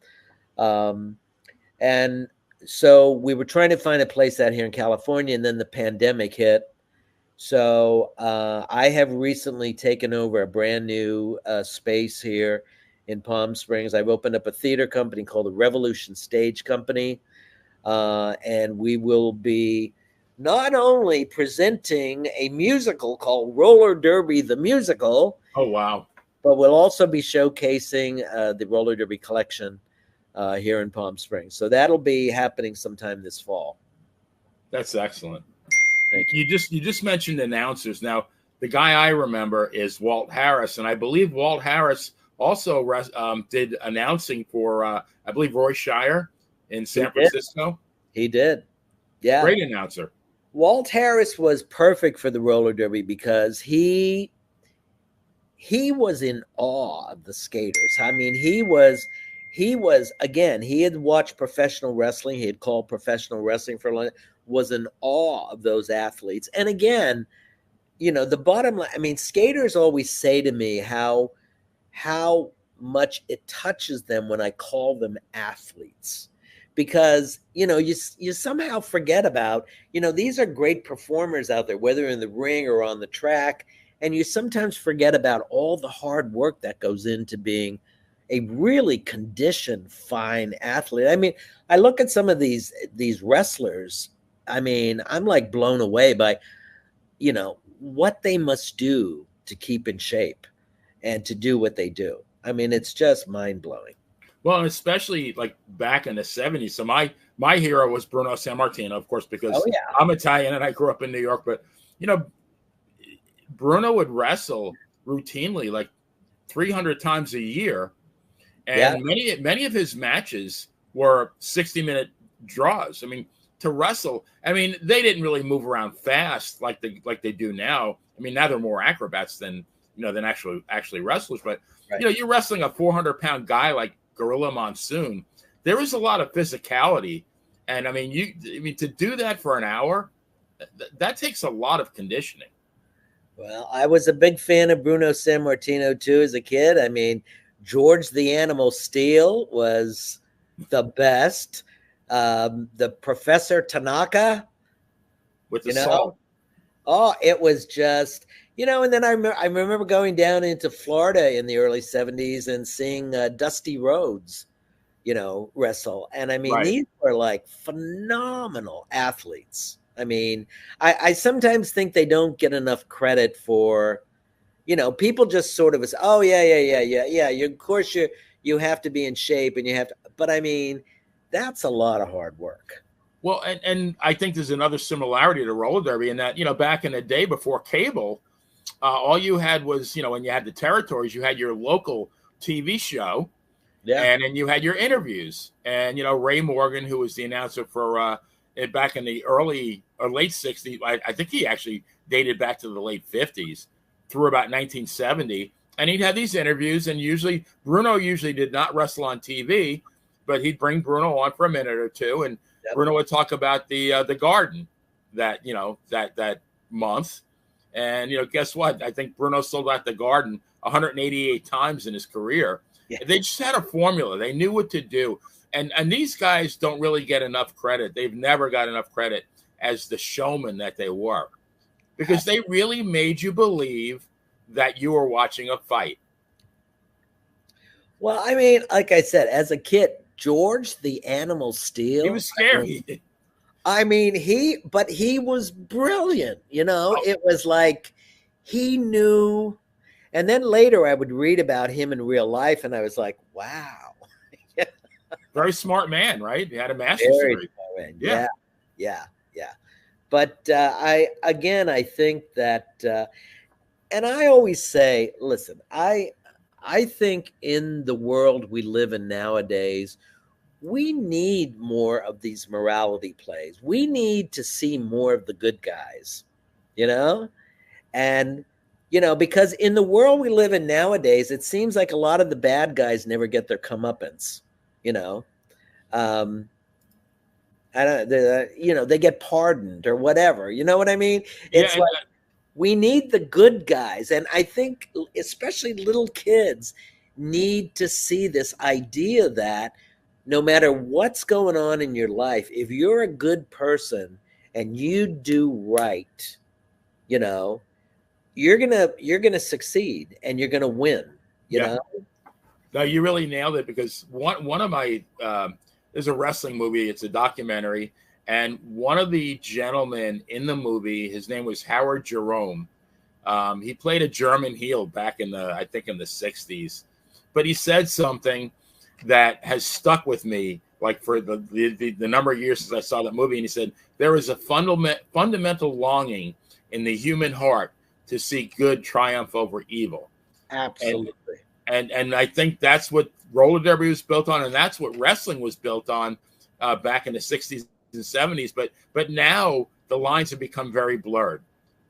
And so we were trying to find a place out here in California, and then the pandemic hit. So I have recently taken over a brand new space here in Palm Springs. I've opened up a theater company called the Revolution Stage Company. And we will be not only presenting a musical called Roller Derby the Musical. Oh, wow. But we'll also be showcasing the Roller Derby collection here in Palm Springs. So that'll be happening sometime this fall. That's excellent. Thank you. You just mentioned announcers. Now, the guy I remember is Walt Harris, and I believe Walt Harris also did announcing for, I believe, Roy Shire in San Francisco. He did. Yeah. Great announcer. Walt Harris was perfect for the roller derby because he was in awe of the skaters. I mean, he was again, he had watched professional wrestling. He had called professional wrestling for a long time, was in awe of those athletes. And again, the bottom line, I mean, skaters always say to me how much it touches them when I call them athletes. Because, you somehow forget about, these are great performers out there, whether in the ring or on the track. And you sometimes forget about all the hard work that goes into being a really conditioned, fine athlete. I mean, I look at some of these wrestlers. I mean, I'm like blown away by, what they must do to keep in shape and to do what they do. I mean, it's just mind blowing. Well, especially like back in the 70s. So my hero was Bruno Sammartino, of course, because I'm Italian and I grew up in New York. But, Bruno would wrestle routinely, like 300 times a year. And many of his matches were 60-minute draws. I mean, to wrestle, I mean, they didn't really move around fast like they do now. I mean, now they're more acrobats than actually wrestlers. But, you're wrestling a 400-pound guy like Gorilla Monsoon. There is a lot of physicality. And, I mean, to do that for an hour, that takes a lot of conditioning. Well, I was a big fan of Bruno Sammartino, too, as a kid. I mean, George the Animal Steel was the best. The Professor Tanaka. With the salt. Oh, it was just, and then I remember going down into Florida in the early 70s and seeing Dusty Rhodes, wrestle. And I mean, These were like phenomenal athletes. I mean, I sometimes think they don't get enough credit for, people just sort of, oh, yeah. Of course you have to be in shape and you have to, but I mean, That's a lot of hard work. Well, and I think there's another similarity to roller derby in that, back in the day before cable, all you had was, when you had the territories, you had your local TV show, Yeah. and then you had your interviews. And, Ray Morgan, who was the announcer for back in the early or late 60s, I think he actually dated back to the late 50s through about 1970. And he'd have these interviews, and Bruno usually did not wrestle on TV, but he'd bring Bruno on for a minute or two, and Yep. Bruno would talk about the Garden that month. And guess what? I think Bruno sold out the Garden 188 times in his career. Yeah. They just had a formula. They knew what to do. And these guys don't really get enough credit. They've never got enough credit as the showmen that they were, because they really made you believe that you were watching a fight. Well, I mean, like I said, as a kid, George the Animal Steel. He was scary. I mean, he was brilliant. It was like he knew. And then later I would read about him in real life, and I was like, wow. Very smart man, right? He had a master's degree. Yeah. But I think that, and I always say, listen, I think in the world we live in nowadays, we need more of these morality plays. We need to see more of the good guys, and, because in the world we live in nowadays, it seems like a lot of the bad guys never get their comeuppance, I don't, they get pardoned or whatever. You know what I mean? It's like we need the good guys. And I think especially little kids need to see this idea that no matter what's going on in your life, if you're a good person and you do right, you're gonna succeed and you're gonna win. You know? No, you really nailed it, because one of my there's a wrestling movie. It's a documentary, and one of the gentlemen in the movie, his name was Howard Jerome. He played a German heel back in the 60s, but he said something that has stuck with me, like for the number of years since I saw that movie. And he said there is a fundamental longing in the human heart to see good triumph over evil. Absolutely. And I think that's what roller derby was built on, and that's what wrestling was built on back in the 60s and 70s. But now the lines have become very blurred.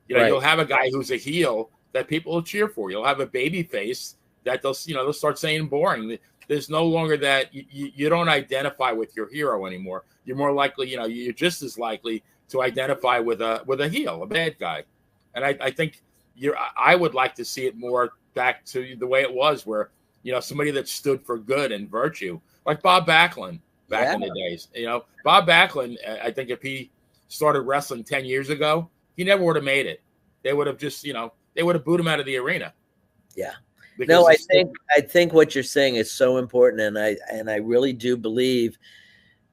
You'll have a guy who's a heel that people will cheer for. You'll have a baby face that they'll start saying boring. There's no longer that you don't identify with your hero anymore. You're more likely, you're just as likely to identify with a heel, a bad guy. And I think I would like to see it more back to the way it was, where somebody that stood for good and virtue, like Bob Backlund back in the days. Bob Backlund, I think if he started wrestling 10 years ago, he never would have made it. They would have just, they would have booed him out of the arena. Yeah. No, I think what you're saying is so important, and I really do believe,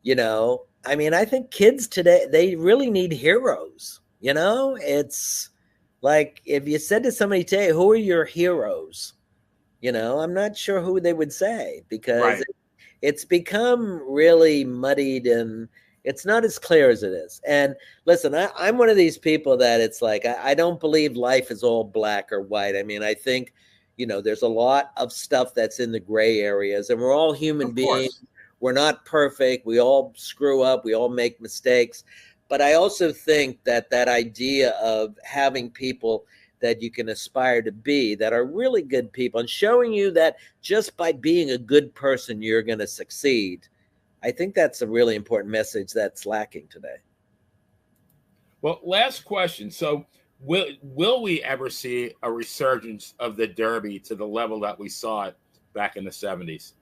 I think kids today, they really need heroes. It's like if you said to somebody today, who are your heroes? I'm not sure who they would say, because it's become really muddied and it's not as clear as it is. And listen, I'm one of these people that it's like, I don't believe life is all black or white. I mean, I think, there's a lot of stuff that's in the gray areas, and we're all human beings. We're not perfect. We all screw up. We all make mistakes. But I also think that idea of having people that you can aspire to be, that are really good people, and showing you that just by being a good person, you're going to succeed. I think that's a really important message that's lacking today. Well, last question. So will we ever see a resurgence of the Derby to the level that we saw it back in the 70s?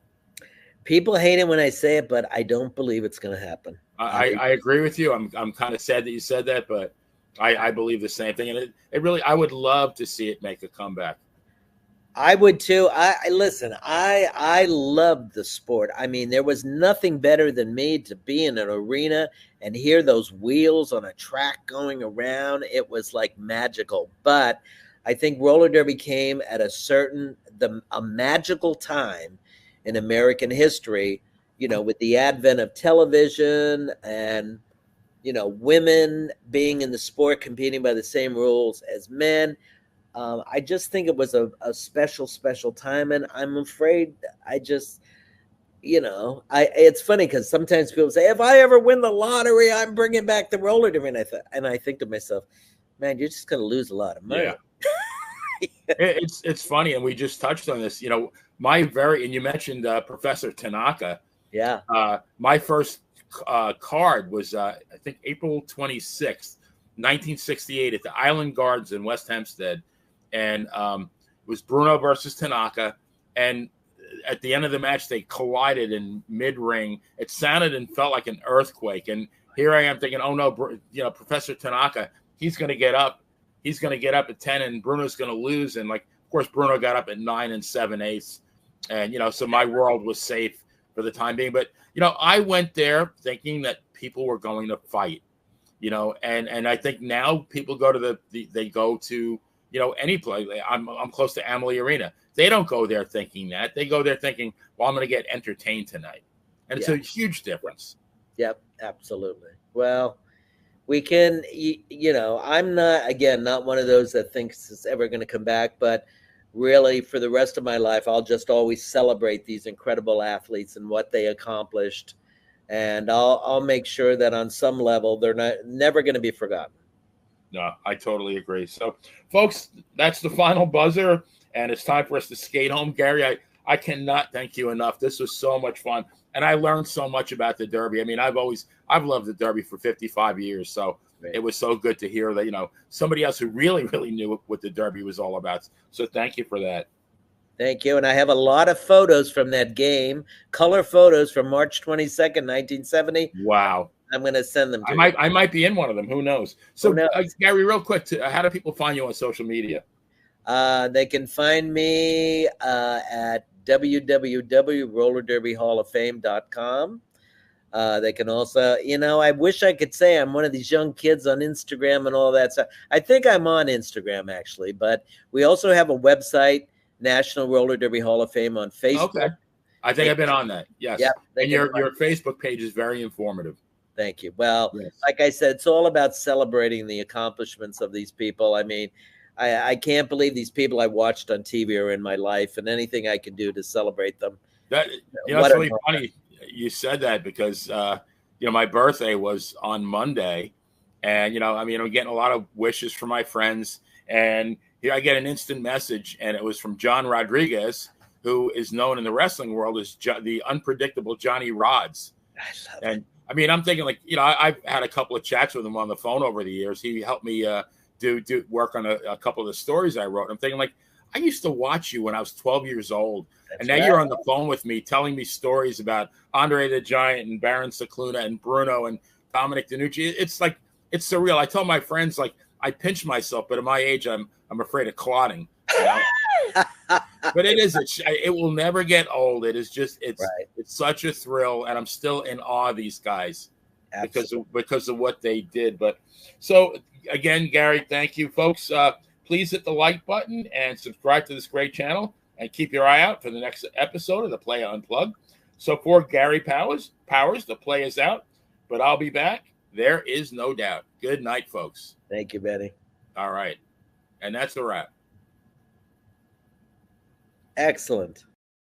People hate it when I say it, but I don't believe it's going to happen. I agree with you. I'm kind of sad that you said that, but I believe the same thing. And it really, I would love to see it make a comeback. I would too. I loved the sport. I mean, there was nothing better than me to be in an arena and hear those wheels on a track going around. It was like magical. But I think roller derby came at a magical time in American history, with the advent of television and, women being in the sport, competing by the same rules as men. I just think it was a special, special time. And I'm afraid I just, it's funny because sometimes people say, if I ever win the lottery, I'm bringing back the roller derby. And I think to myself, man, you're just going to lose a lot of money. Yeah. It's funny, and we just touched on this. And you mentioned Professor Tanaka. Yeah. My first card was I think April 26th, 1968, at the Island Gardens in West Hempstead, and it was Bruno versus Tanaka. And at the end of the match, they collided in mid-ring. It sounded and felt like an earthquake. And here I am thinking, oh no, Professor Tanaka, he's going to get up. He's going to get up at 10, and Bruno's going to lose. And, of course, Bruno got up at 9 7/8. And, so my world was safe for the time being. But, I went there thinking that people were going to fight, and I think now people go to they go to, any place. I'm close to Amalie Arena. They don't go there thinking that. They go there thinking, well, I'm going to get entertained tonight. And it's a huge difference. Yep, absolutely. Well, we can, I'm not one of those that thinks it's ever going to come back, but really for the rest of my life, I'll just always celebrate these incredible athletes and what they accomplished. And I'll make sure that on some level, they're never going to be forgotten. No, I totally agree. So, folks, that's the final buzzer, and it's time for us to skate home. Gary, I cannot thank you enough. This was so much fun, and I learned so much about the Derby. I mean, I've loved the Derby for 55 years, so it was so good to hear that, somebody else who really, really knew what the Derby was all about. So thank you for that. Thank you. And I have a lot of photos from that game, color photos from March 22nd, 1970. Wow. I'm going to send them to you. I might be in one of them. Who knows? So, Gary, real quick, how do people find you on social media? They can find me at www.rollerderbyhalloffame.com. They can also, I wish I could say I'm one of these young kids on Instagram and all that stuff. I think I'm on Instagram, actually. But we also have a website, National Roller Derby Hall of Fame, on Facebook. Okay. I think I've been on that. Yes. Yep, and your Facebook page is very informative. Thank you. Well, like I said, it's all about celebrating the accomplishments of these people. I mean, I can't believe these people I watched on TV are in my life, and anything I can do to celebrate them. It's really funny you said that because, my birthday was on Monday, and, I'm getting a lot of wishes from my friends, and here I get an instant message, and it was from John Rodriguez, who is known in the wrestling world as the unpredictable Johnny Rods. I love it. And I'm thinking I've had a couple of chats with him on the phone over the years. He helped me do work on a couple of the stories I wrote. I'm thinking I used to watch you when I was 12 years old. And now you're on the phone with me telling me stories about Andre the Giant and Baron Cicluna and Bruno and Dominic DeNucci. It's surreal. I tell my friends, I pinch myself, but at my age, I'm afraid of clotting. But it will never get old. It is just, it's such a thrill. And I'm still in awe of these guys because of what they did. But so again, Gary, thank you, folks. Please hit the like button and subscribe to this great channel, and keep your eye out for the next episode of the Playa Unplugged. So for Gary Powers, the play is out, but I'll be back. There is no doubt. Good night, folks. Thank you, Benny. All right. And that's a wrap. Excellent.